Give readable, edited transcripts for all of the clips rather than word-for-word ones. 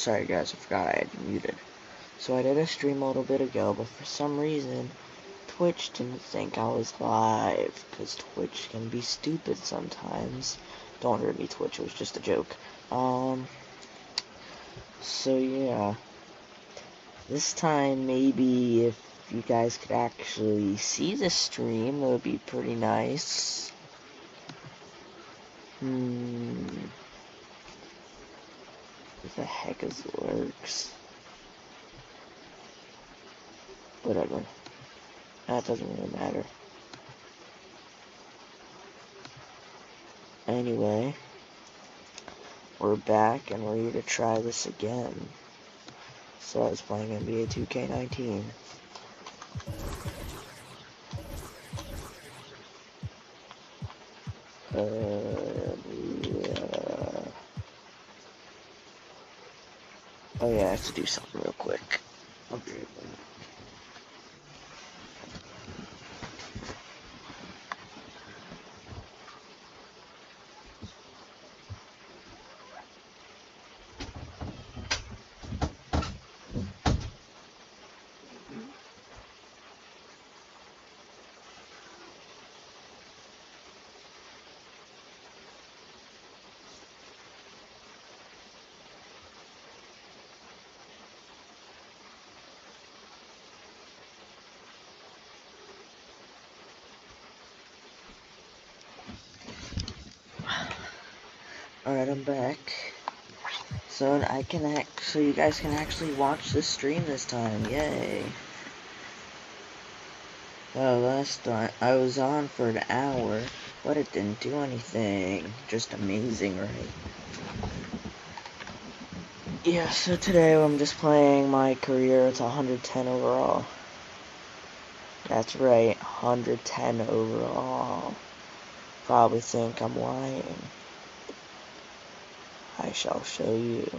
Sorry guys, I forgot I had muted. So I did a stream a little bit ago, but for some reason, Twitch didn't think I was live, because Twitch can be stupid sometimes. Don't hurt me, Twitch, it was just a joke. So yeah. This time, maybe if you guys could actually see the stream, that would be pretty nice. What the heck is Lurks? Whatever. That doesn't really matter. Anyway, we're back and we're here to try this again. So I was playing NBA 2K19. Oh yeah, I have to do something real quick. I'll be right back. Alright, I'm back. So you guys can actually watch the stream this time. Yay. Well, last time I was on for an hour, but it didn't do anything. Just amazing, right? Yeah, so today I'm just playing my career. It's 110 overall. That's right, 110 overall. Probably think I'm lying. I shall show you.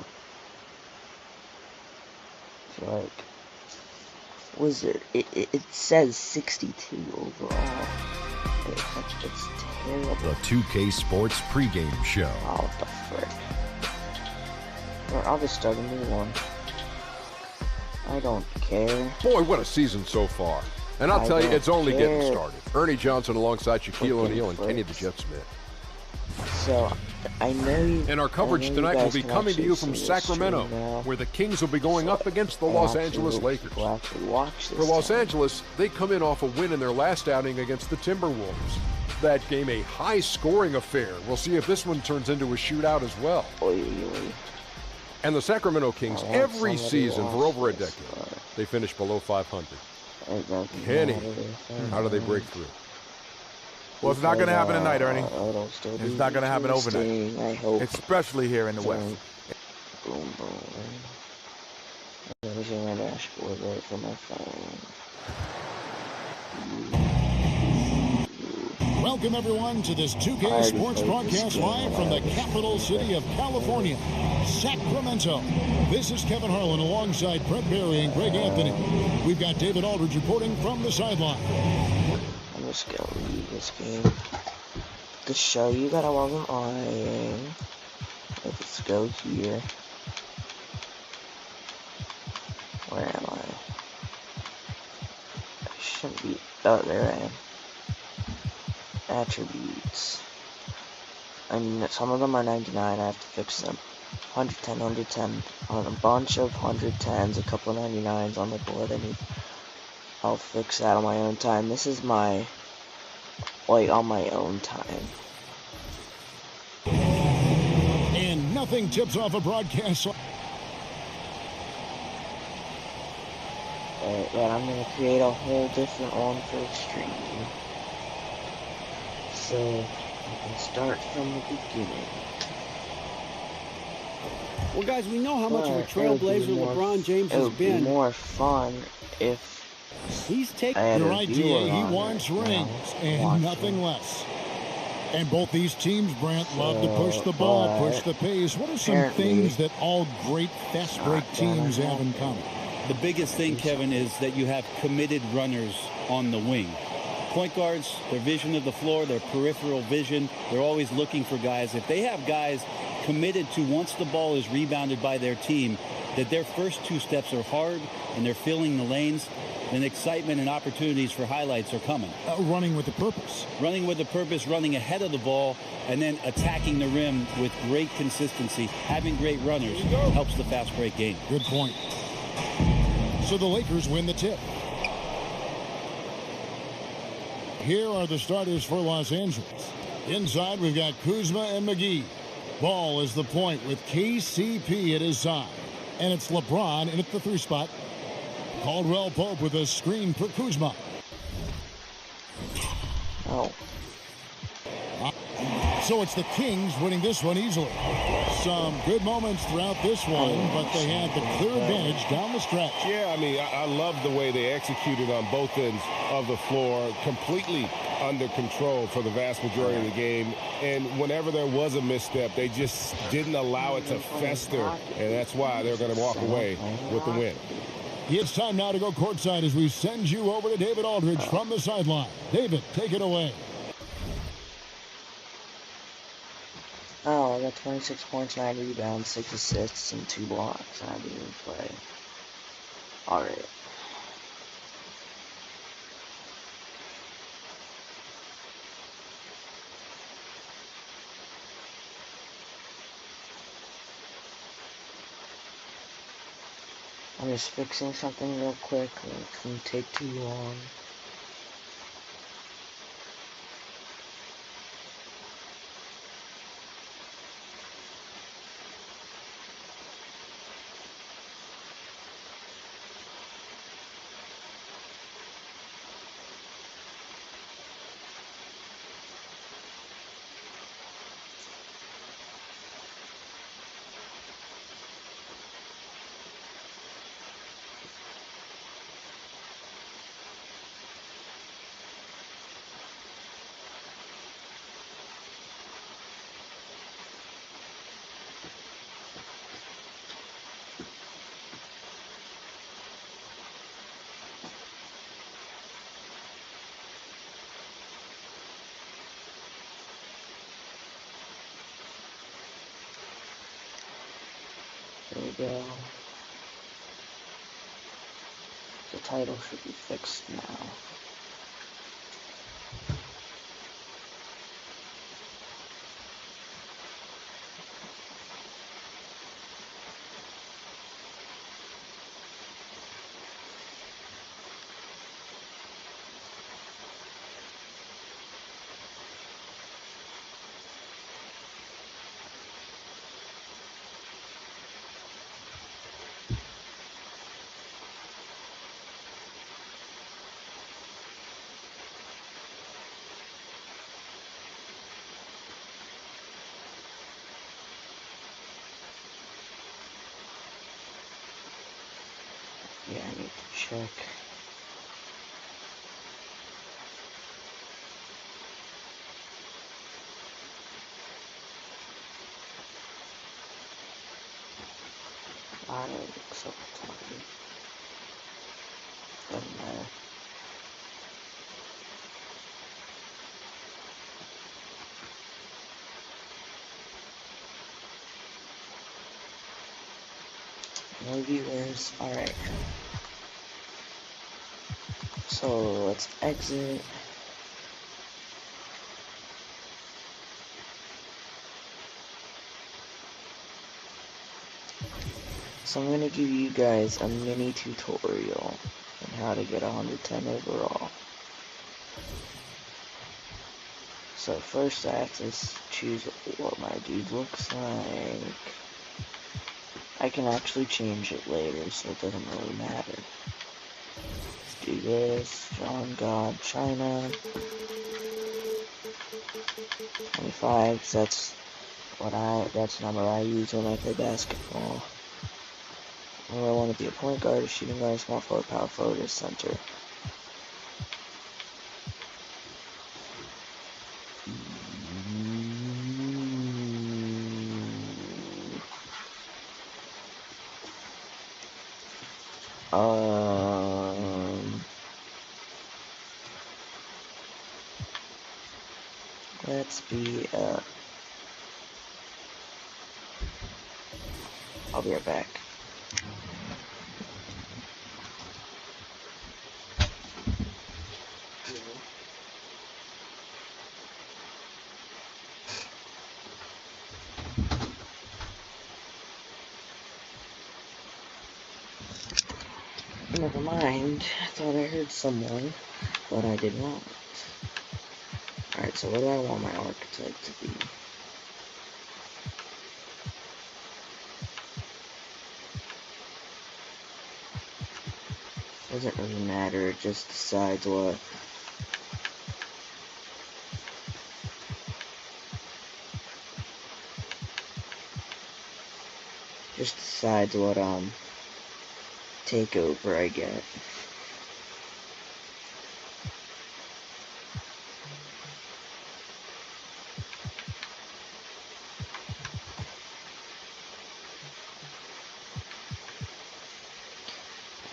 So, like, it says 62 overall. It's terrible. The 2K Sports pregame show. Oh, what the frick. Or I'll just start a new one. I don't care. Boy, what a season so far. And I'll tell you, it's only getting started. Ernie Johnson alongside Shaquille O'Neal and Kenny the Jet Smith. So, I know you... And our coverage tonight will be coming to you from Sacramento, where the Kings will be going up against the Los Angeles Lakers. For Los Angeles, they come in off a win in their last outing against the Timberwolves. That game a high-scoring affair. We'll see if this one turns into a shootout as well. And the Sacramento Kings, every season for over a decade, they finish below 500. Kenny, how do they break through? Well, it's not going to happen tonight, Ernie. It's not going to happen overnight, especially here in the West. Boom, boom. Let me see my dashboard right from my phone. Welcome, everyone, to this 2K Sports broadcast live from the capital city of California, Sacramento. This is Kevin Harlan alongside Brett Barry and Greg Anthony. We've got David Aldridge reporting from the sideline. I'm just going to leave this game to show you that I wasn't lying. Let's go here. Where am I? I shouldn't be... Oh, there I am. Attributes. And some of them are 99, I have to fix them. 110, 110, on a bunch of 110s, a couple of 99s on the board. I'll fix that on my own time. This is my, like, on my own time. And nothing tips off a broadcast. Then I'm gonna create a whole different one for Extreme. So, I can start from the beginning. Well, guys, we know how much of a trailblazer LeBron James has been. It would be more fun if he's taking the right DA. He wants rings and nothing less. And both these teams, Brant, love to push the ball, push the pace. What are some things that all great fast break teams have in common? The biggest thing, Kevin, is that you have committed runners on the wing. Point guards, their vision of the floor, their peripheral vision, they're always looking for guys. If they have guys committed to, once the ball is rebounded by their team, that their first 2 steps are hard and they're filling the lanes, then excitement and opportunities for highlights are coming. Running with a purpose. Running with a purpose, running ahead of the ball, and then attacking the rim with great consistency. Having great runners helps the fast break game. Good point. So the Lakers win the tip. Here are the starters for Los Angeles. Inside, we've got Kuzma and McGee. Ball is the point with KCP at his side. And it's LeBron in at the 3 spot. Caldwell Pope with a screen for Kuzma. Oh. So it's the Kings winning this one easily. Some good moments throughout this one, but they had the clear advantage down the stretch. Yeah, I mean, I love the way they executed on both ends of the floor, completely under control for the vast majority of the game. And whenever there was a misstep, they just didn't allow it to fester, and that's why they're going to walk away with the win. It's time now to go courtside as we send you over to David Aldridge from the sideline. David, take it away. Oh, I got 26 points, 9 rebounds, 6 assists, and 2 blocks. I didn't even play. Alright. I'm just fixing something real quick. It can take too long. There we go. The title should be fixed now. Yeah, I need to check. I look so tired. Doesn't matter. No viewers. Alright. So let's exit. So I'm going to give you guys a mini tutorial on how to get 110 overall. So first I have to choose what my dude looks like. I can actually change it later, so it doesn't really matter. Let's do this. John God China 25, 'cause that's the number I use when I play basketball. Where I want to be a point guard, a shooting guard, small forward, power forward, or center. speed up. I'll be right back. Never mind, I thought I heard someone, but I did not. Alright, so what do I want my archetype to be? Doesn't really matter, it just decides what takeover I get.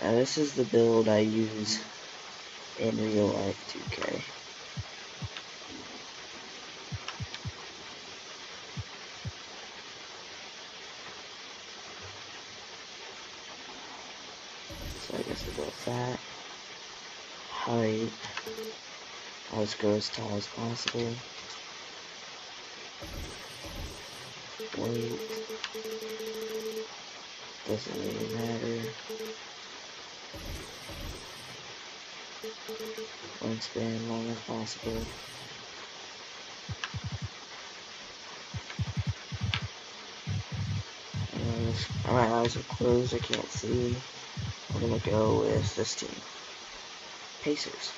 Now this is the build I use in real life 2K. So I guess we'll go fat, height, I'll just go as tall as possible, weight, doesn't really matter, wingspan long as possible. And my eyes are closed, I can't see. We're gonna go with this team, Pacers.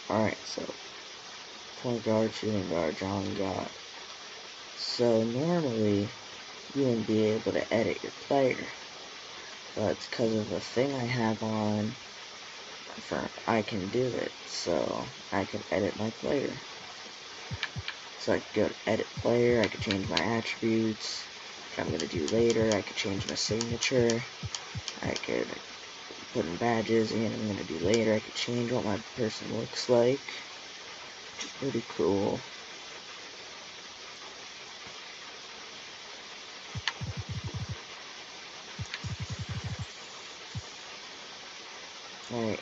Alright, so point guard, shooting guard, drawing guard. So normally you wouldn't be able to edit your player, but it's because of the thing I have on, I can do it. So I can edit my player. So I could go to edit player, I could change my attributes, which I'm gonna do later. I could change my signature, I could put in badges, and I'm gonna do later. I could change what my person looks like, which is pretty cool. Alright,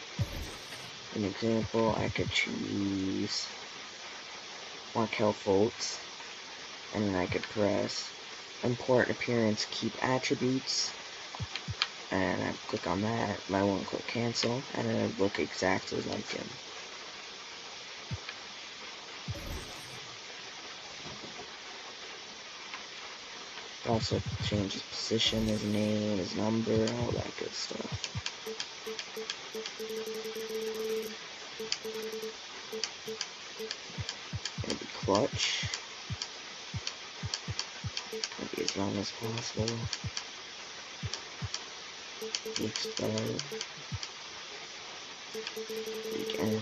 an example, I could choose Markelle Fultz, and then I could press import appearance, keep attributes, and I click on that, I won't click cancel, and it would look exactly like him. Also change his position, his name, his number, all that good stuff. Maybe clutch. Maybe as long as possible. Week start. Weekend.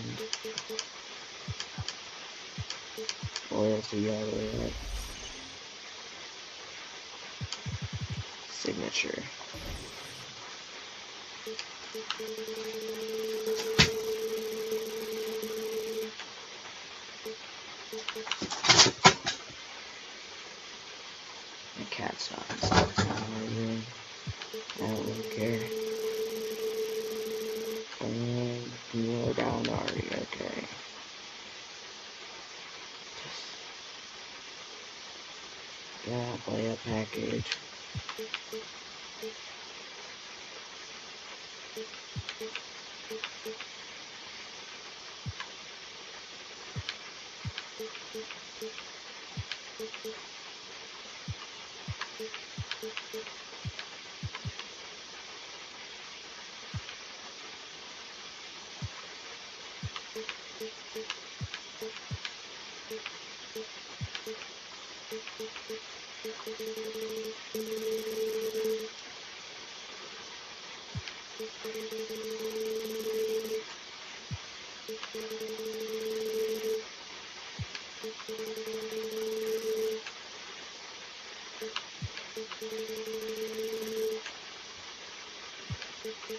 Loyalty all the way up. Signature. My cat's not in my room. I don't really care. And more down already, okay. Yeah, play a package. At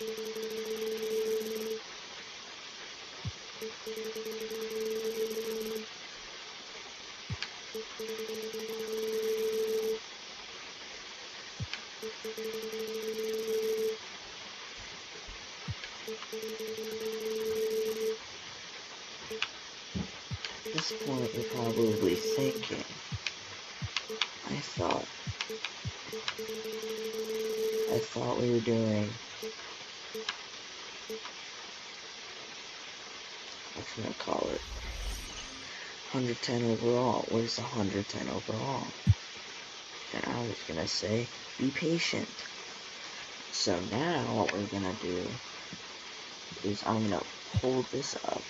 this point, you're probably thinking, I thought we were doing, what can I call it, 110 overall. What is 110 overall? And I was gonna say, be patient. So now, what we're gonna do is I'm gonna hold this up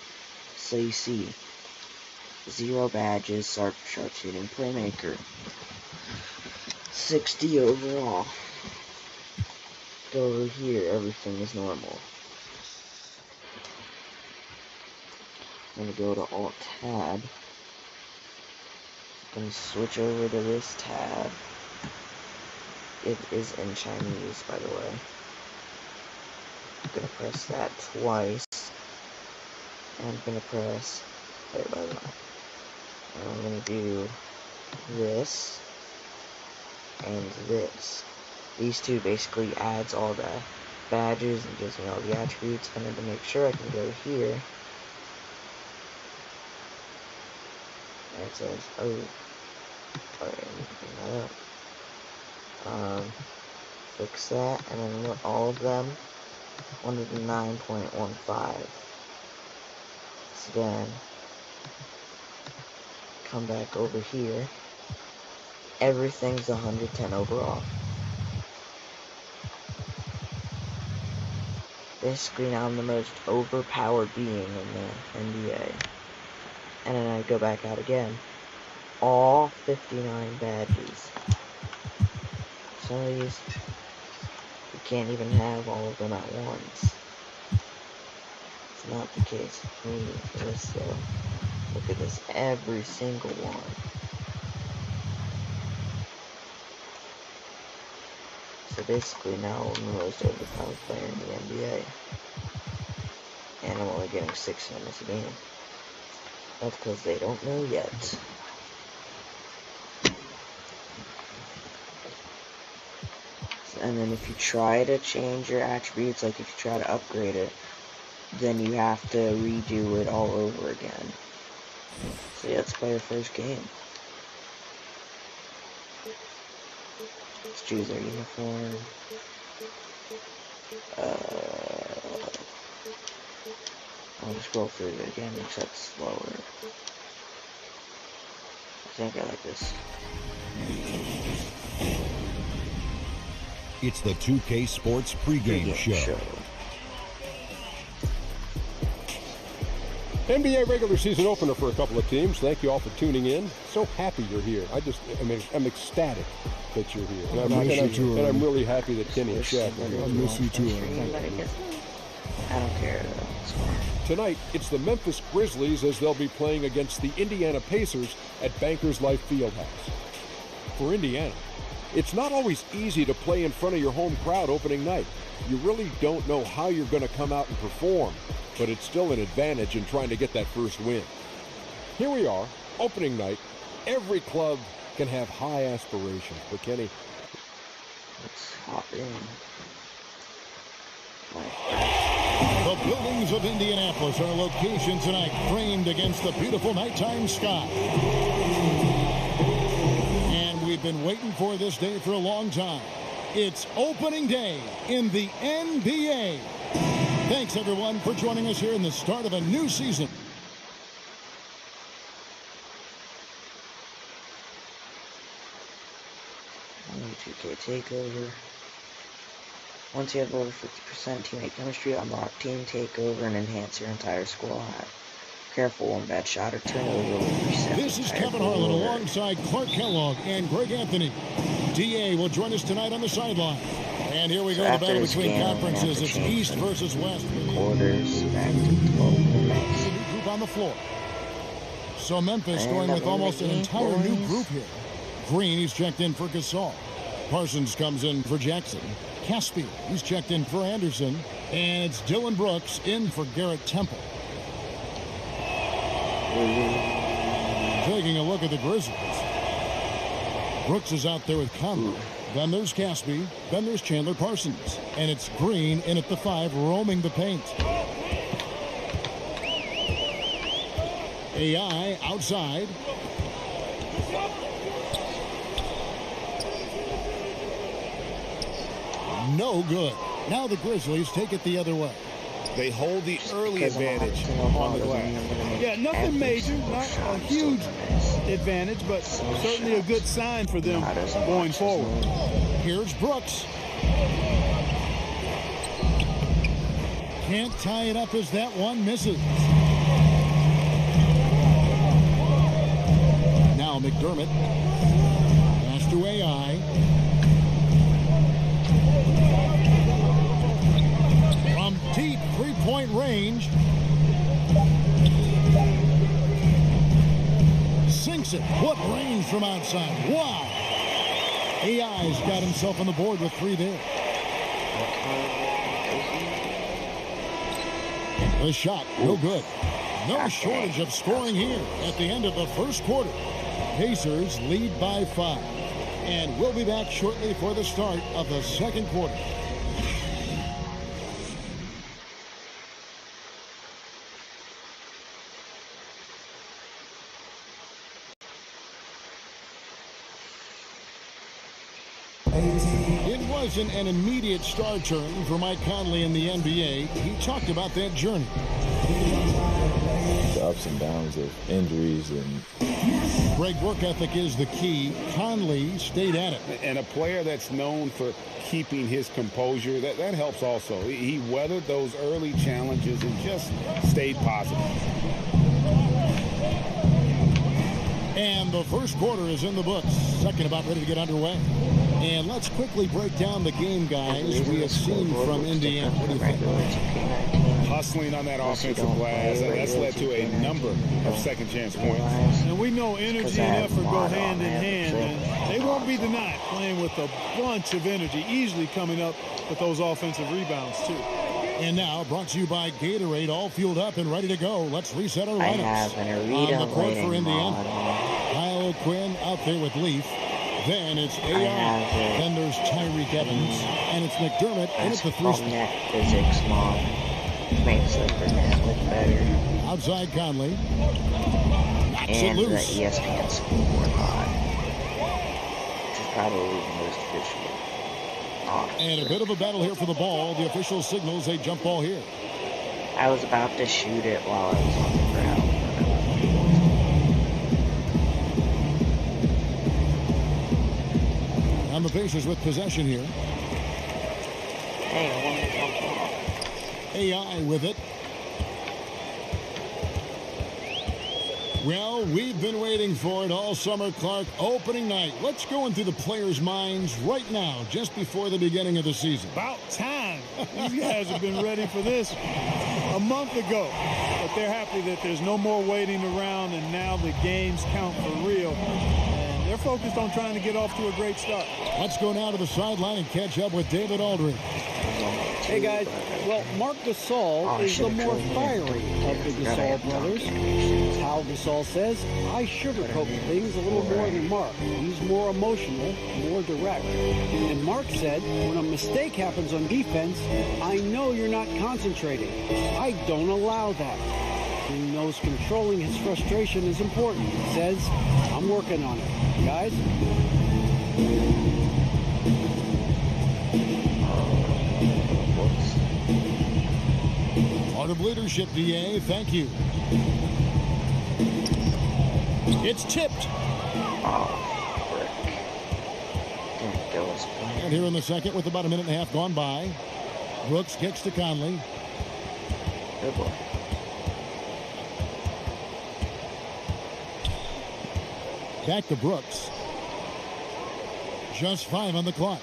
so you see 0 badges, sharpshooting playmaker, 60 overall. Go over here, everything is normal. I'm gonna go to Alt Tab. I'm gonna switch over to this tab. It is in Chinese, by the way. I'm gonna press that twice. And I'm gonna press, wait, by the way. And I'm gonna do this and this. These two basically adds all the badges and gives me all the attributes. And then to make sure I can go here. And it says, oh, alright, I need to bring that up. Fix that, and then look, all of them, 109.15. So then, come back over here, everything's 110 overall. Basically now I'm the most overpowered being in the NBA. And then I go back out again, all 59 badges. Some of these, you can't even have all of them at once. It's not the case with me. This though, look at this, every single one. So basically now I'm the most overpowered player in the NBA. And I'm only getting 6 minutes a game. That's because they don't know yet. And then if you try to change your attributes, like if you try to upgrade it, then you have to redo it all over again. So yeah, let's play our first game. Let's choose our uniform. I'll just scroll through it again, except slower. I think I like this. It's the 2K Sports pregame show. NBA regular season opener for a couple of teams. Thank you all for tuning in. So happy you're here. I'm ecstatic that you're here. And I'm really happy that Kenny and Shaq are here. I miss you too. I don't care. Tonight, it's the Memphis Grizzlies as they'll be playing against the Indiana Pacers at Bankers Life Fieldhouse. For Indiana, it's not always easy to play in front of your home crowd opening night. You really don't know how you're going to come out and perform, but it's still an advantage in trying to get that first win. Here we are, opening night. Every club can have high aspirations, but Kenny, let's hop in. The buildings of Indianapolis are location tonight, framed against the beautiful nighttime sky. And we've been waiting for this day for a long time. It's opening day in the NBA. Thanks, everyone, for joining us here in the start of a new season. $2K takeover. Once you have over 50% teammate chemistry, unlock team takeover and enhance your entire squad. Careful, one bad shot or turnover will reset. This is Kevin Harlan alongside Clark Kellogg and Greg Anthony. DA will join us tonight on the sideline. And here we go, the battle between conferences. It's East versus West. Quarters, back to 12 minutes. Group on the floor. So Memphis going with almost an entire new group here. Green, he's checked in for Gasol. Parsons comes in for Jackson. Caspi. He's checked in for Anderson. And it's Dillon Brooks in for Garrett Temple. Taking a look at the Grizzlies. Brooks is out there with Conley. Then there's Caspi. Then there's Chandler Parsons. And it's Green in at the 5, roaming the paint. AI outside. No good. Now the Grizzlies take it the other way. They hold the early advantage on the glass. Yeah, nothing major, not a huge advantage, but certainly a good sign for them going forward. Here's Brooks. Can't tie it up as that one misses. Now McDermott. Pass to AI. From deep three-point range. Sinks it. What range from outside. Wow. AI's got himself on the board with 3 there. The shot, no good. No shortage of scoring here at the end of the first quarter. Pacers lead by 5. And we'll be back shortly for the start of the second quarter. It wasn't an immediate star turn for Mike Conley in the NBA. He talked about that journey. The ups and downs of injuries and great work ethic is the key. Conley stayed at it. And a player that's known for keeping his composure, that helps also. He weathered those early challenges and just stayed positive. And the first quarter is in the books. Second about ready to get underway. And let's quickly break down the game, guys, we have seen from Indiana. What do you think? Hustling on that offensive glass, that's led to a number of second chance points. And we know energy and effort go hand in hand, and they won't be denied playing with a bunch of energy, easily coming up with those offensive rebounds, too. And now, brought to you by Gatorade, all fueled up and ready to go. Let's reset our lineups. On the court for Indiana, Kyle Quinn out there with Leaf. Then it's AI. Then there's Tyreke Evans. And it's McDermott in at the 3 spot. Physics mom makes the net look better. Outside Conley. Knocks it And the loose. ESPN scoreboard pod, which is probably the most visual. And a bit of a battle here for the ball. The official signals a jump ball here. I was about to shoot it while I was on the ground. And the Pacers with possession here. Hey, I want to jump AI with it. Well, we've been waiting for it all summer, Clark. Opening night. Let's go into the players' minds right now, just before the beginning of the season. About time. These guys have been ready for this a month ago. But they're happy that there's no more waiting around, and now the games count for real. And they're focused on trying to get off to a great start. Let's go now to the sideline and catch up with David Aldridge. Hey, guys. Well, Marc Gasol is the more fiery of the Gasol brothers. How Gasol says, I sugarcoat things a little more than Marc. He's more emotional, more direct. And Marc said, when a mistake happens on defense, I know you're not concentrating. I don't allow that. He knows controlling his frustration is important. He says, I'm working on it. Guys? Part of leadership, DA. Thank you. It's tipped. And here in the second with about a minute and a half gone by. Brooks kicks to Conley. Good boy. Back to Brooks. Just 5 on the clock.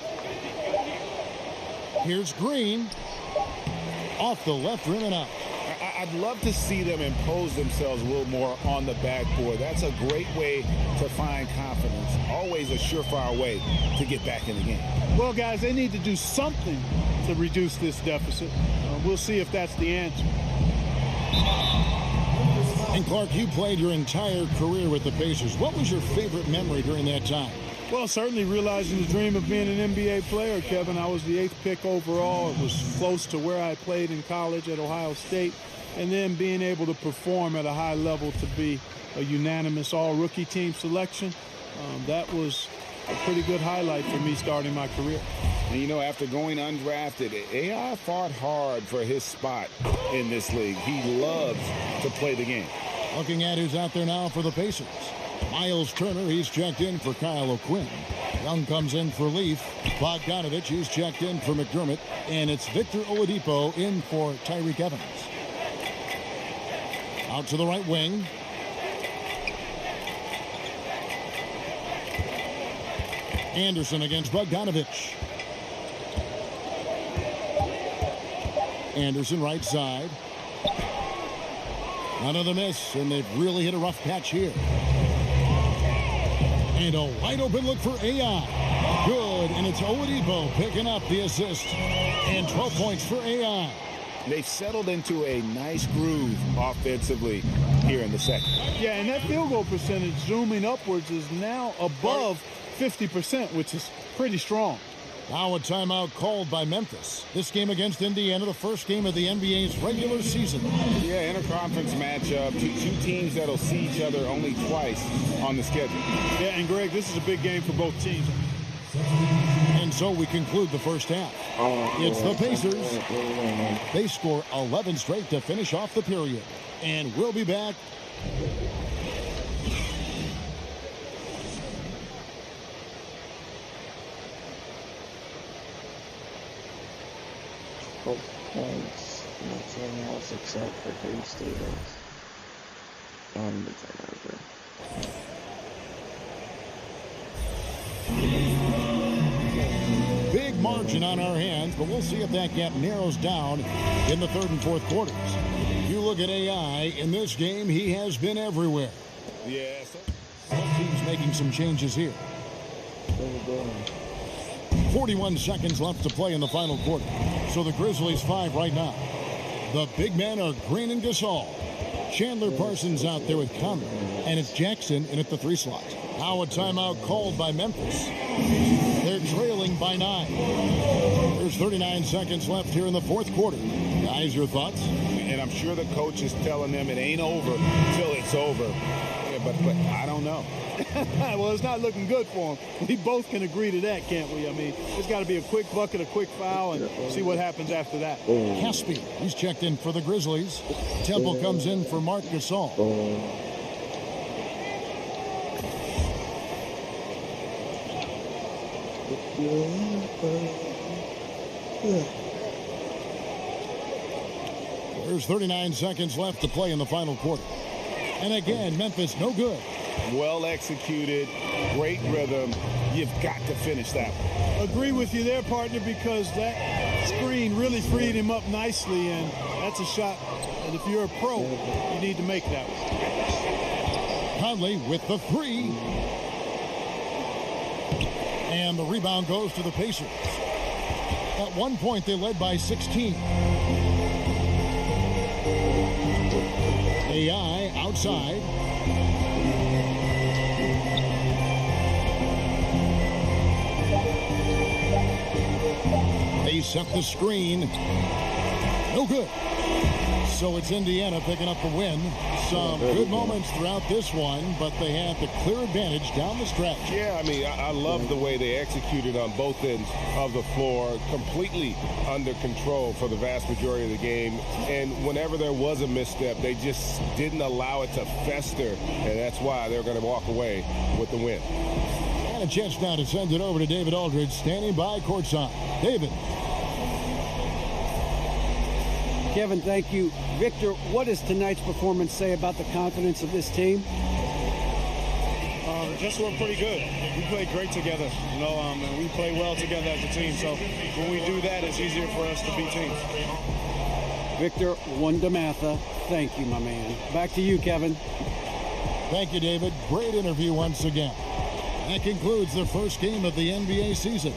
Here's Green. Off the left rim and out. I'd love to see them impose themselves a little more on the backboard. That's a great way to find confidence. Always a surefire way to get back in the game. Well, guys, they need to do something to reduce this deficit. We'll see if that's the answer. And Clark, you played your entire career with the Pacers. What was your favorite memory during that time? Well, certainly realizing the dream of being an NBA player, Kevin. I was the 8th pick overall. It was close to where I played in college at Ohio State. And then being able to perform at a high level to be a unanimous all-rookie team selection, that was a pretty good highlight for me starting my career. And, you know, after going undrafted, AI fought hard for his spot in this league. He loves to play the game. Looking at who's out there now for the Pacers. Miles Turner, he's checked in for Kyle O'Quinn. Young comes in for Leaf. Bogdanovich, he's checked in for McDermott. And it's Victor Oladipo in for Tyreke Evans. Out to the right wing. Anderson against Bogdanovich. Anderson right side. Another miss, and they've really hit a rough patch here. And a wide open look for AI. Good, and it's Oladipo picking up the assist. And 12 points for AI. They've settled into a nice groove offensively here in the second. Yeah, and that field goal percentage zooming upwards is now above 50%, which is pretty strong. Now a timeout called by Memphis. This game against Indiana, the first game of the NBA's regular season. Yeah, interconference matchup. Two teams that'll see each other only twice on the schedule. Yeah, and Greg, this is a big game for both teams. And so we conclude the first half. It's the Pacers. They score 11 straight to finish off the period. And we'll be back. Points, nothing else except for 3 steals and the turnover. Big margin on our hands, but we'll see if that gap narrows down in the third and fourth quarters. You look at AI in this game, he has been everywhere. Yes. Both teams making some changes here. 41 seconds left to play in the final quarter. So the Grizzlies 5 right now. The big men are Green and Gasol. Chandler Parsons out there with Conley. And it's Jackson in at the 3 slot. Now a timeout called by Memphis. They're trailing by 9. There's 39 seconds left here in the fourth quarter. Guys, your thoughts? And I'm sure the coach is telling them it ain't over till it's over. Yeah, but I don't know. Well, it's not looking good for him. We both can agree to that, can't we? I mean, it's got to be a quick bucket, a quick foul, and see what happens after that. Caspi, he's checked in for the Grizzlies. Temple comes in for Marc Gasol. There's 39 seconds left to play in the final quarter. And again, Memphis no good. Well executed, great rhythm. You've got to finish that one. Agree with you there, partner, because that screen really freed him up nicely, and that's a shot. And if you're a pro, you need to make that one. Conley with the 3. And the rebound goes to the Pacers. At one point, they led by 16. AI outside. They set the screen. No good. So it's Indiana picking up the win. Some good moments throughout this one, but they had the clear advantage down the stretch. Yeah, I mean, I love the way they executed on both ends of the floor. Completely under control for the vast majority of the game. And whenever there was a misstep, they just didn't allow it to fester. And that's why they're going to walk away with the win. And a chance now to send it over to David Aldridge, standing by courtside. David. Kevin, thank you. Victor, what does tonight's performance say about the confidence of this team? Just we're pretty good. We play great together, you know, and we play well together as a team. So when we do that, it's easier for us to beat teams. Victor Wondermatha, thank you, my man. Back to you, Kevin. Thank you, David. Great interview once again. That concludes the first game of the NBA season.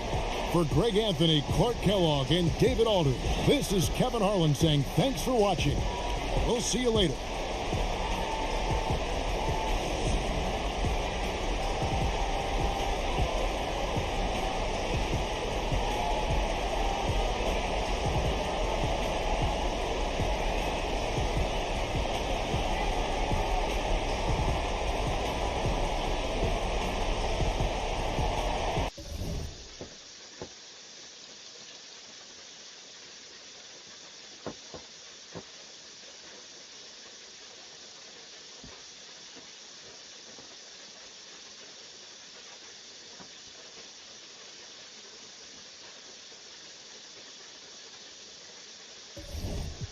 For Greg Anthony, Clark Kellogg, and David Aldridge, this is Kevin Harlan saying thanks for watching. We'll see you later.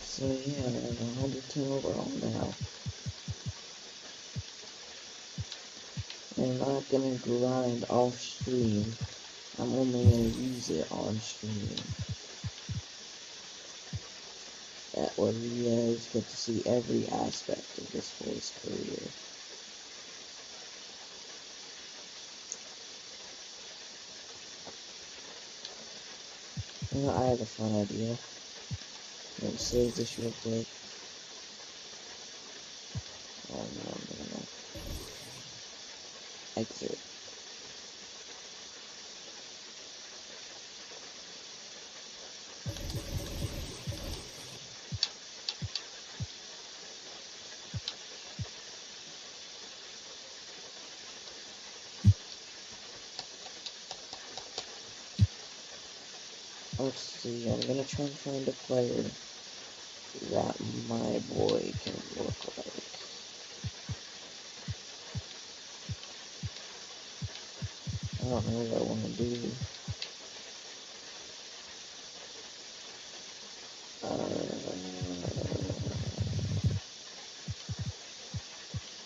So yeah, I'm 110 overall now. I'm not gonna grind off stream. I'm only gonna use it on stream. That way you guys get to see every aspect of this boy's career. You know, I have a fun idea. I'm gonna save this real quick. Oh no, I'm gonna exit. Let's see, I'm gonna try and find a player that my boy can look like. I don't know what I want to do.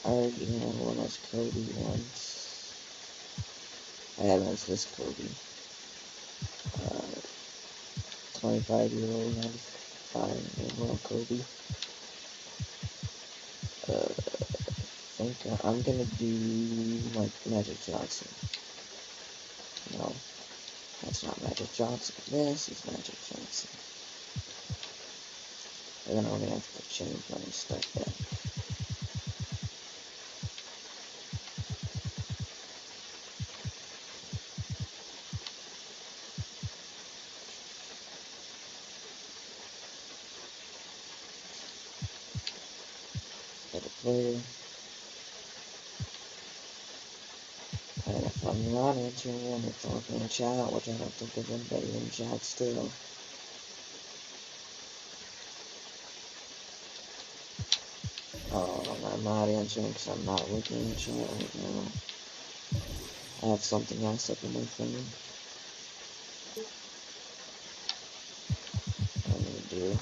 I already had one as Kobe once. I had one as this Kobe. 25-year-old, 95-year-old Kobe. I think I'm gonna do like Magic Johnson. No, that's not Magic Johnson. This is Magic Johnson. And then I'm gonna have to change my stuff there. Player. And if I'm not answering one, it's all in chat, which I don't think there's anybody in chat still. I'm not answering because I'm not looking in chat right now. I have something else up on my phone. I'm gonna do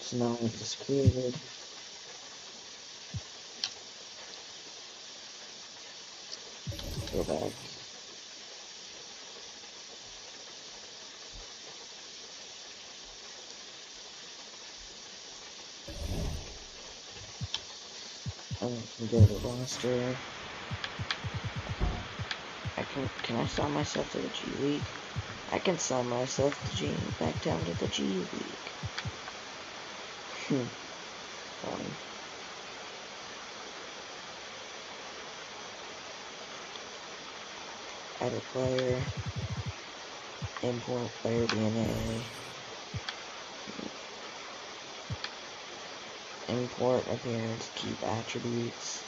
So now I've just created go back. I can go to the roster. Can I sign myself to the G League? I can sign myself back down to the G League. Fine. Add a player. Import player DNA. Import appearance, keep attributes.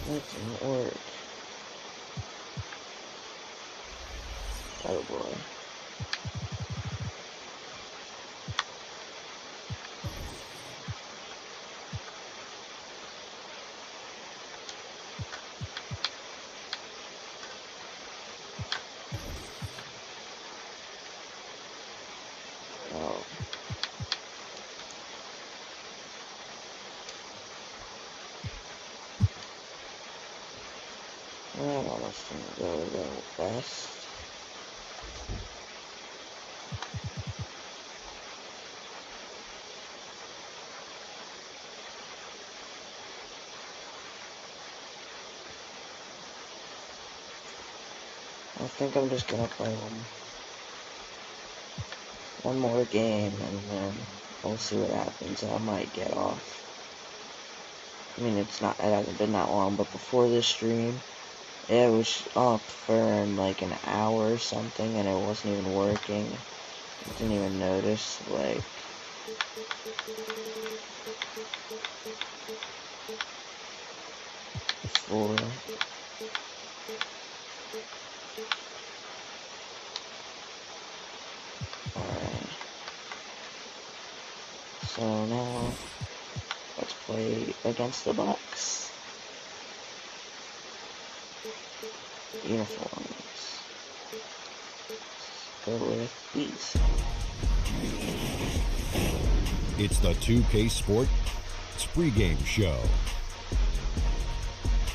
That didn't work. Oh boy. That almost didn't go that fast. I think I'm just gonna play one more game and then we'll see what happens. I might get off. I mean, it hasn't been that long, but before this stream, it was up for like an hour or something, and it wasn't even working. I didn't even notice, like... before... Alright. So now, let's play against the Bucks. Uniforms. Go with these. It's the 2K Sports pregame show.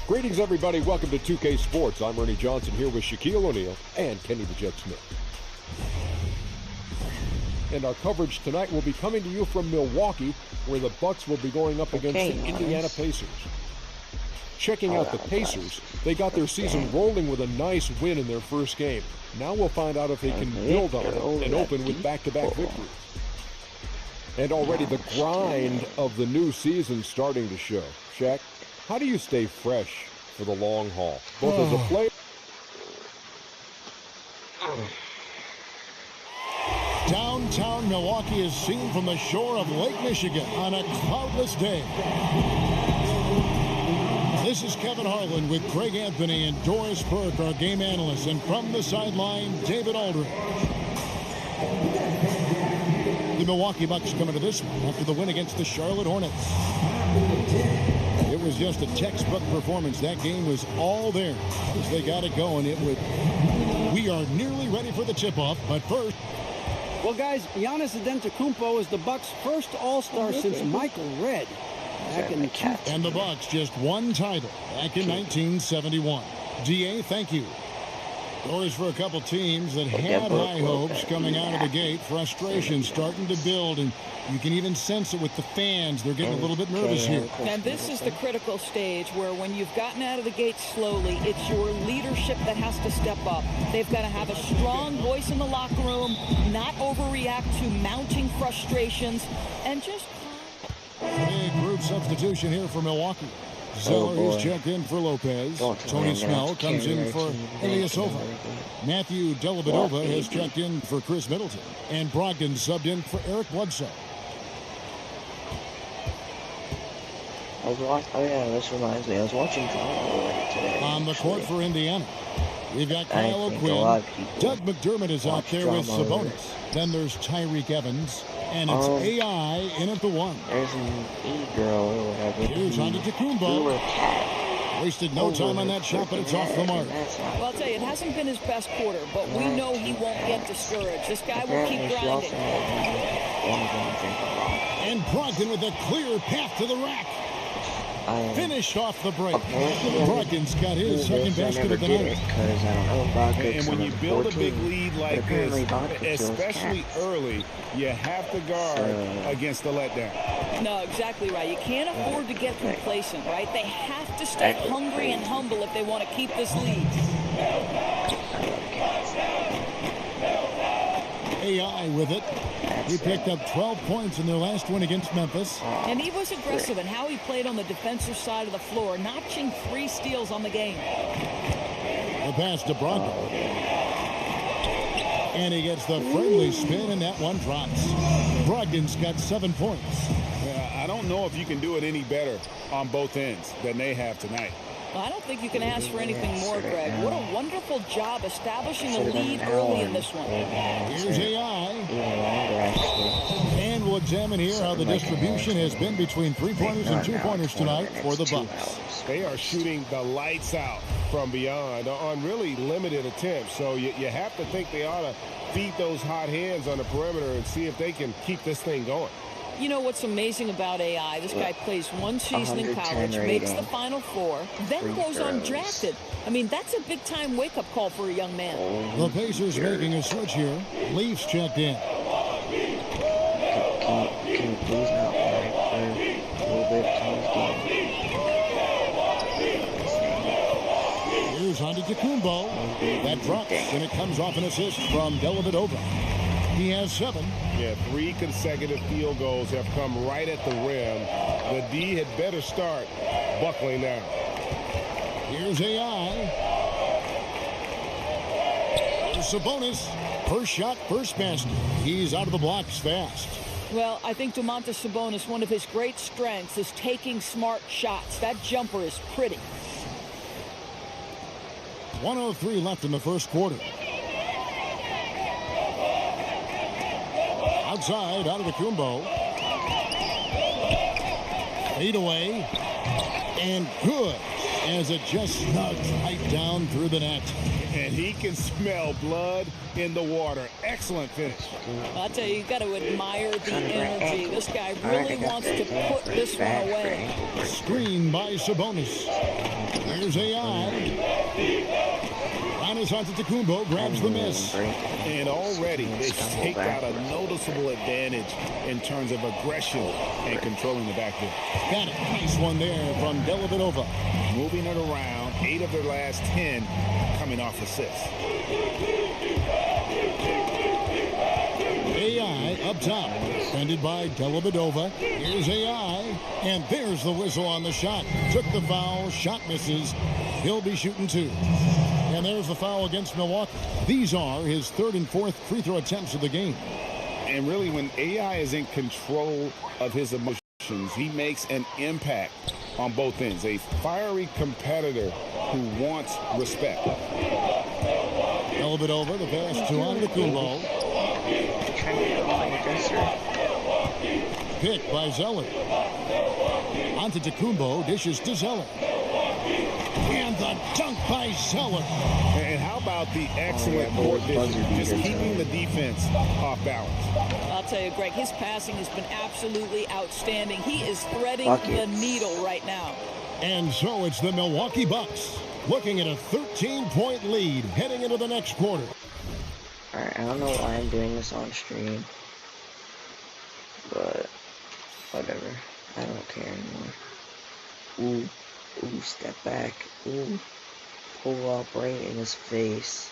Greetings, everybody. Welcome to 2K Sports. I'm Ernie Johnson here with Shaquille O'Neal and Kenny the Jet Smith. And our coverage tonight will be coming to you from Milwaukee, where the Bucks will be going up against the Indiana Pacers. Checking out the Pacers, they got their season rolling with a nice win in their first game. Now we'll find out if they can build on it and open with back-to-back victories. And already the grind of the new season starting to show. Shaq, how do you stay fresh for the long haul, both as a player? Downtown Milwaukee is seen from the shore of Lake Michigan on a cloudless day. This is Kevin Harlan with Greg Anthony and Doris Burke, our game analysts, and from the sideline, David Aldridge. The Milwaukee Bucks coming to this one after the win against the Charlotte Hornets. It was just a textbook performance. That game was all there as they got it going. We are nearly ready for the tip-off, but first... Well, guys, Giannis Antetokounmpo is the Bucks' first All-Star since Michael Redd. And the Bucks just one title back in 1971. DA, thank you. Doors for a couple teams that had high hopes coming out of the gate. Frustration starting to build, and you can even sense it with the fans. They're getting a little bit nervous here. And this is the critical stage where when you've gotten out of the gate slowly, it's your leadership that has to step up. They've got to have a strong voice in the locker room, not overreact to mounting frustrations, and just... Big group substitution here for Milwaukee. Zeller is checked in for Lopez. Tony Snell comes in for Ilyasova. Matthew Dellavedova has checked in for Chris Middleton. And Brogdon subbed in for Eric Bledsoe. This reminds me. I was watching drama today. On the court for Indiana, we've got Kyle O'Quinn. Doug McDermott is out there with Sabonis. Then there's Tyreek Evans. And it's AI in at the one. There's an E-girl or whatever. Here's Antetokounmpo. Wasted no time on that shot, but it's off the mark. Well, I'll tell you, it hasn't been his best quarter, but we know he won't get discouraged. This guy will keep grinding. And Brogdon with a clear path to the rack. Finished off the break. Brogdon's got his second basket of the night. And when you build a big lead like this, especially early, you have to guard against the letdown. No, exactly right. You can't afford to get complacent, right? They have to stay hungry and humble if they want to keep this lead. AI with it. He picked up 12 points in their last win against Memphis. And he was aggressive in how he played on the defensive side of the floor, notching 3 steals on the game. The pass to Brogdon. And he gets the friendly spin, and that one drops. Brogdon's got 7 points. I don't know if you can do it any better on both ends than they have tonight. Well, I don't think you can ask for anything more, Greg. What a wonderful job establishing a lead early in this one. Here's AI. And we'll examine here how the distribution has been between three-pointers and two-pointers tonight for the Bucks. They are shooting the lights out from beyond on really limited attempts. So you have to think they ought to feed those hot hands on the perimeter and see if they can keep this thing going. You know what's amazing about AI? This guy plays one season in college, makes the Final Four, then goes undrafted. I mean, that's a big-time wake-up call for a young man. The Pacers making a switch here. Leafs checked in. Can you please not lag for a little bit on this game? Here's Antetokounmpo. That drops, and it comes off an assist from Dellavedova. He has 7. Yeah, 3 consecutive field goals have come right at the rim. The D had better start buckling now. Here's AI. Sabonis. First shot, first basket. He's out of the blocks fast. Well, I think Domantas Sabonis, one of his great strengths is taking smart shots. That jumper is pretty. 1:03 left in the first quarter. Outside, out of the Kumbo. Fade away. And good, as it just snugs right down through the net. And he can smell blood in the water. Excellent finish. I'll tell you, got to admire the energy. This guy really wants to put this one away. Screen by Sabonis. Here's AI. Giannis Antetokounmpo grabs the miss. And already they've staked out a noticeable advantage in terms of aggression and controlling the backcourt. Got it. Nice one there from Dellavedova. Moving it around. 8 of their last 10 coming off assists. AI up top. Defended by Dellavedova. Here's AI. And there's the whistle on the shot. Took the foul. Shot misses. He'll be shooting 2. And there's the foul against Milwaukee. These are his 3rd and 4th free throw attempts of the game. And really, when AI is in control of his emotions, he makes an impact on both ends. A fiery competitor who wants respect. Dellavedova, the pass to Antetokounmpo. Pick by Zeller. Antetokounmpo dishes to Zeller. And the dunk by Zeller. And how about the excellent court vision, just keeping the defense off balance. I'll tell you, Greg, his passing has been absolutely outstanding. He is threading the needle right now. And so it's the Milwaukee Bucks looking at a 13-point lead heading into the next quarter. Alright, I don't know why I'm doing this on stream, but whatever. I don't care anymore. Ooh, step back. Ooh, pull up right in his face.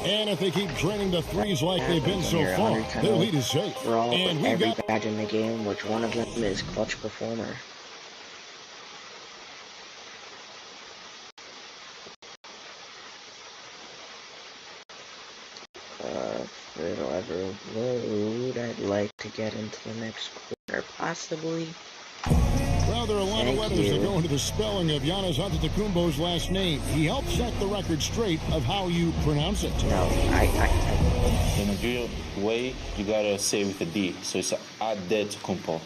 And if they keep draining the threes like they've been so far, their lead is safe. We're all and every badge in the game, which one of them is clutch performer. If it'll ever load, I'd like to get into the next quarter, possibly. Well, there are a lot of letters that go into the spelling of Giannis Antetokounmpo's last name. He helped set the record straight of how you pronounce it. No, in a real way, you gotta say with a D, so it's Antetokounmpo.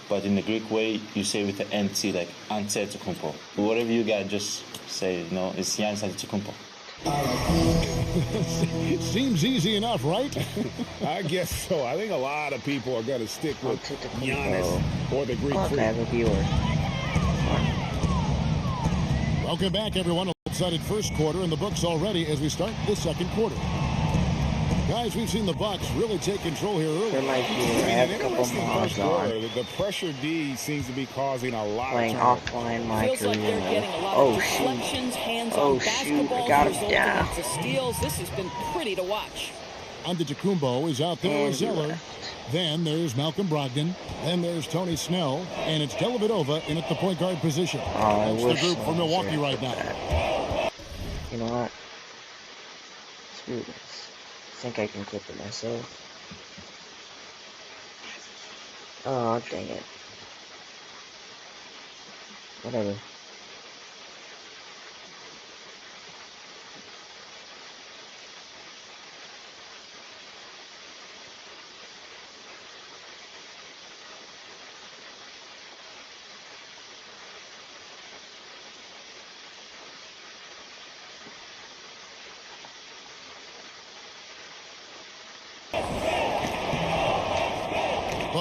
But in the Greek way, you say with the NT, like Antetokounmpo. Whatever you got, just say, it's Giannis Antetokounmpo. Seems easy enough, right? I guess so. I think a lot of people are going to stick with Giannis or the Greek freak. Welcome back, everyone. A excited first quarter in the books already as we start the second quarter. Guys, we've seen the Bucks really take control here early. There might be a couple mods on. The pressure D seems to be causing a lot playing of offline my Feels like they're getting a lot of deflections, hands-on basketballs, resulting into steals. This has been pretty to watch. Antetokounmpo is out there with Zeller. Then there's Malcolm Brogdon. Then there's Tony Snell. And it's Dellavedova in at the point guard position. That's the group for Milwaukee right now. You know what? Screw this. I think I can clip it myself. Oh, dang it. Whatever.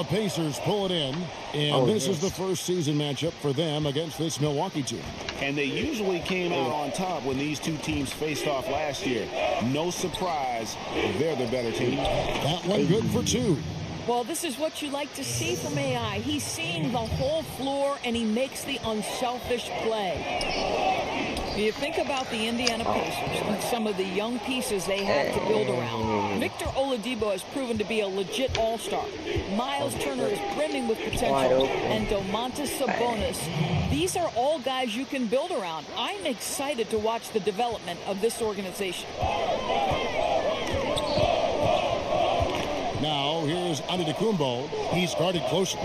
The Pacers pull it in, and this is the first season matchup for them against this Milwaukee team. And they usually came out on top when these two teams faced off last year. No surprise, they're the better team. That one good for 2. Well, this is what you like to see from AI. He's seeing the whole floor, and he makes the unselfish play. You think about the Indiana Pacers and some of the young pieces they have to build around. Victor Oladipo has proven to be a legit all-star. Miles Turner is brimming with potential. And Domantas Sabonis. These are all guys you can build around. I'm excited to watch the development of this organization. Now, here's Antetokounmpo. He's guarded closely.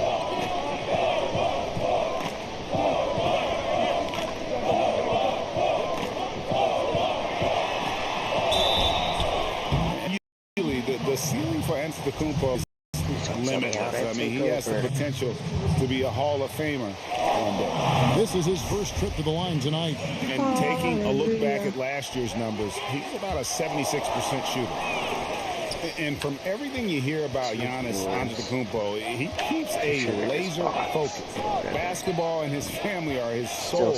The ceiling for Antetokounmpo is limitless. I mean, he has the potential to be a Hall of Famer. This is his first trip to the line tonight. And taking a look back at last year's numbers, he's about a 76% shooter. And from everything you hear about Giannis Antetokounmpo, he keeps a laser focus. Basketball and his family are his sole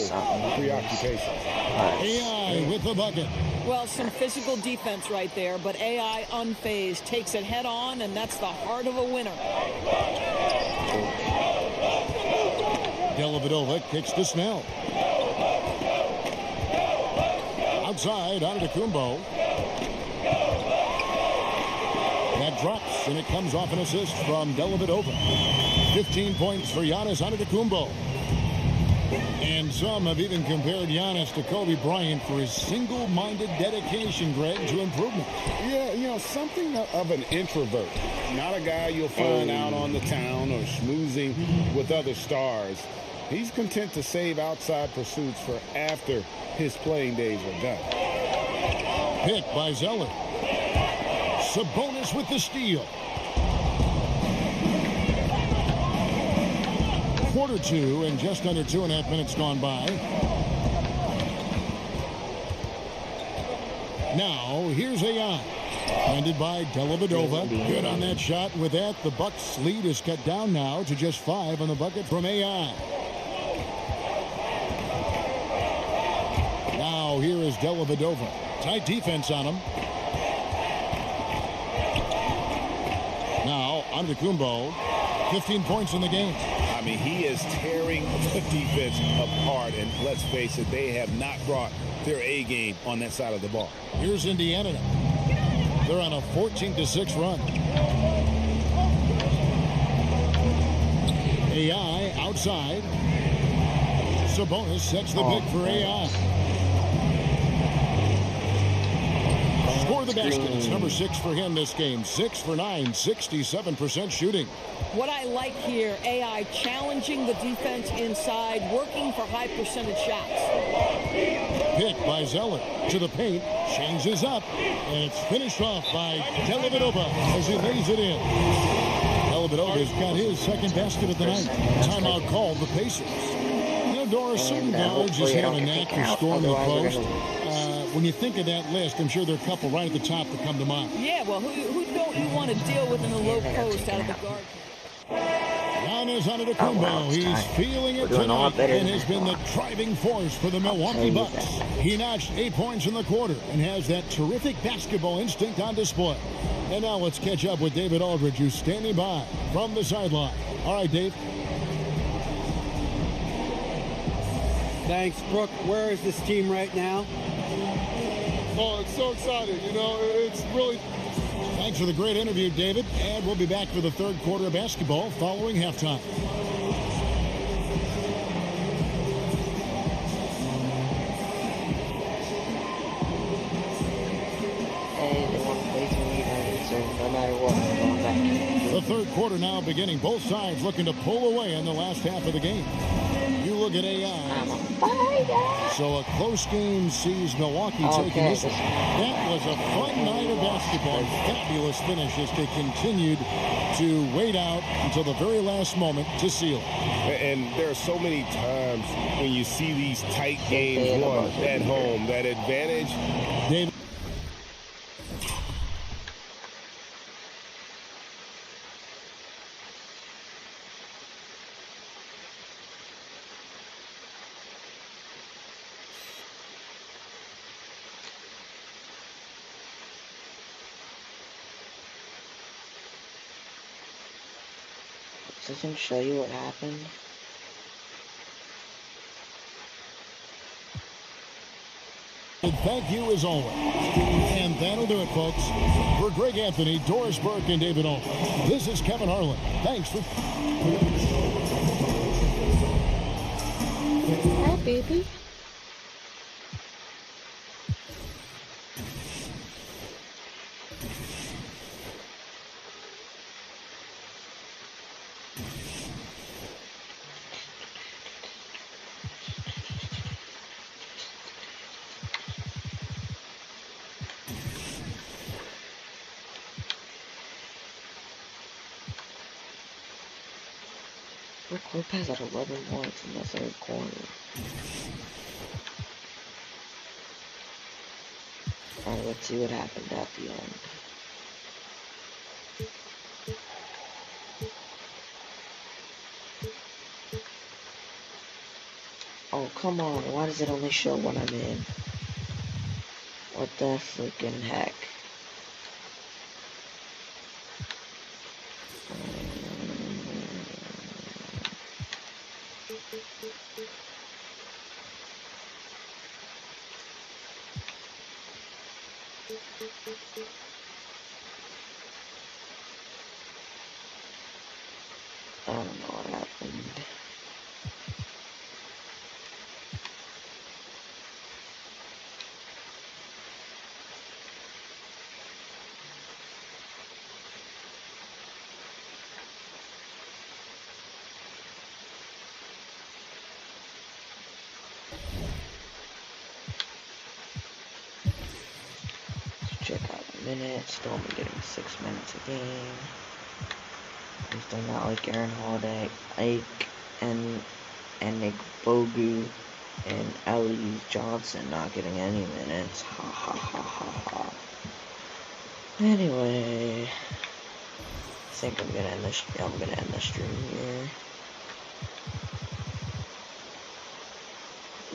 preoccupations. AI with the bucket. Well, some physical defense right there, but AI unfazed, takes it head on, and that's the heart of a winner. Dellavedova kicks to Snell. Outside, Antetokounmpo. That drops, and it comes off an assist from Dellavedova. 15 points for Giannis Antetokounmpo. And some have even compared Giannis to Kobe Bryant for his single-minded dedication, Greg, to improvement. Yeah, you know, something of an introvert. Not a guy you'll find out on the town or schmoozing with other stars. He's content to save outside pursuits for after his playing days are done. Pick by Zeller. Sabonis with the steal. Quarter 2 and just under 2.5 minutes gone by. Now, here's AI. Handed by Dellavedova. Good on that shot. With that, the Bucks' lead is cut down now to just 5 on the bucket from AI. Now, here is Dellavedova. Tight defense on him. Now, Antetokounmpo, 15 points in the game. I mean, he is tearing the defense apart, and let's face it, they have not brought their A game on that side of the ball. Here's Indiana. They're on a 14-6 run. AI outside. Sabonis sets the pick for AI. Score the basket. It's number 6 for him this game. 6 for 9, 67% shooting. What I like here, AI challenging the defense inside, working for high percentage shots. Pick by Zeller to the paint, changes up, and it's finished off by Dellavedova as he lays it in. Dellavedova's got his second basket of the night. Timeout called the Pacers. You know, Doris, certain guards just have a knack for scoring the post. When you think of that list, I'm sure there are a couple right at the top that come to mind. Yeah, well, who don't you want to deal with in the low post out of the guard? Giannis Antetokounmpo, he's feeling it tonight and has been the driving force for the Milwaukee Bucks. He notched 8 points in the quarter and has that terrific basketball instinct on display. And now let's catch up with David Aldridge, who's standing by from the sideline. All right, Dave. Thanks, Brooke. Where is this team right now? Oh, it's so exciting. You know, it's really... Thanks for the great interview, David. And we'll be back for the third quarter of basketball following halftime. The third quarter now beginning. Both sides looking to pull away in the last half of the game. You look at AI. So a close game sees Milwaukee taking this one. That was a fun night of basketball. Fabulous finishes to continue to wait out until the very last moment to seal. And there are so many times when you see these tight games won at home, that advantage. David. doesn't show you what happened. And thank you as always. And that'll do it, folks. For Greg Anthony, Doris Burke, and David Owen, this is Kevin Harlan. Thanks for... Hi, baby. Brook Lopez at 11 points in the third quarter. Alright, let's see what happened at the end. Oh, come on. Why does it only show when I'm in? What the freaking heck? I don't know what happened. Check out the minutes. Stormy getting 6 minutes a game. He's done that like Aaron Holiday, Ike, and Nick Bogu, and Ellie Johnson not getting any minutes. Ha ha ha ha ha. Anyway, I think I'm gonna end the stream here.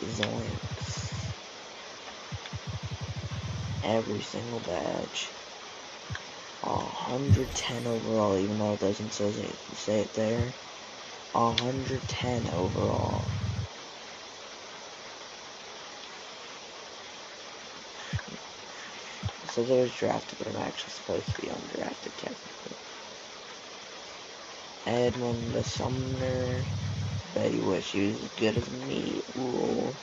Zoinks. Every single badge. 110 overall, even though it doesn't say it there. 110 overall. So there's drafted, but I'm actually supposed to be undrafted technically. Edmund Sumner. Bet you wish he was as good as me. Ooh.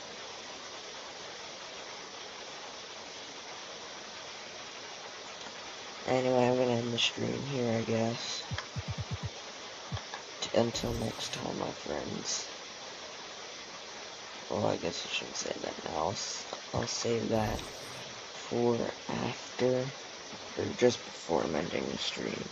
Anyway, I'm gonna end the stream here, I guess. Until next time, my friends. Well, I guess I shouldn't say that now. I'll save that for after, or just before I'm ending the stream.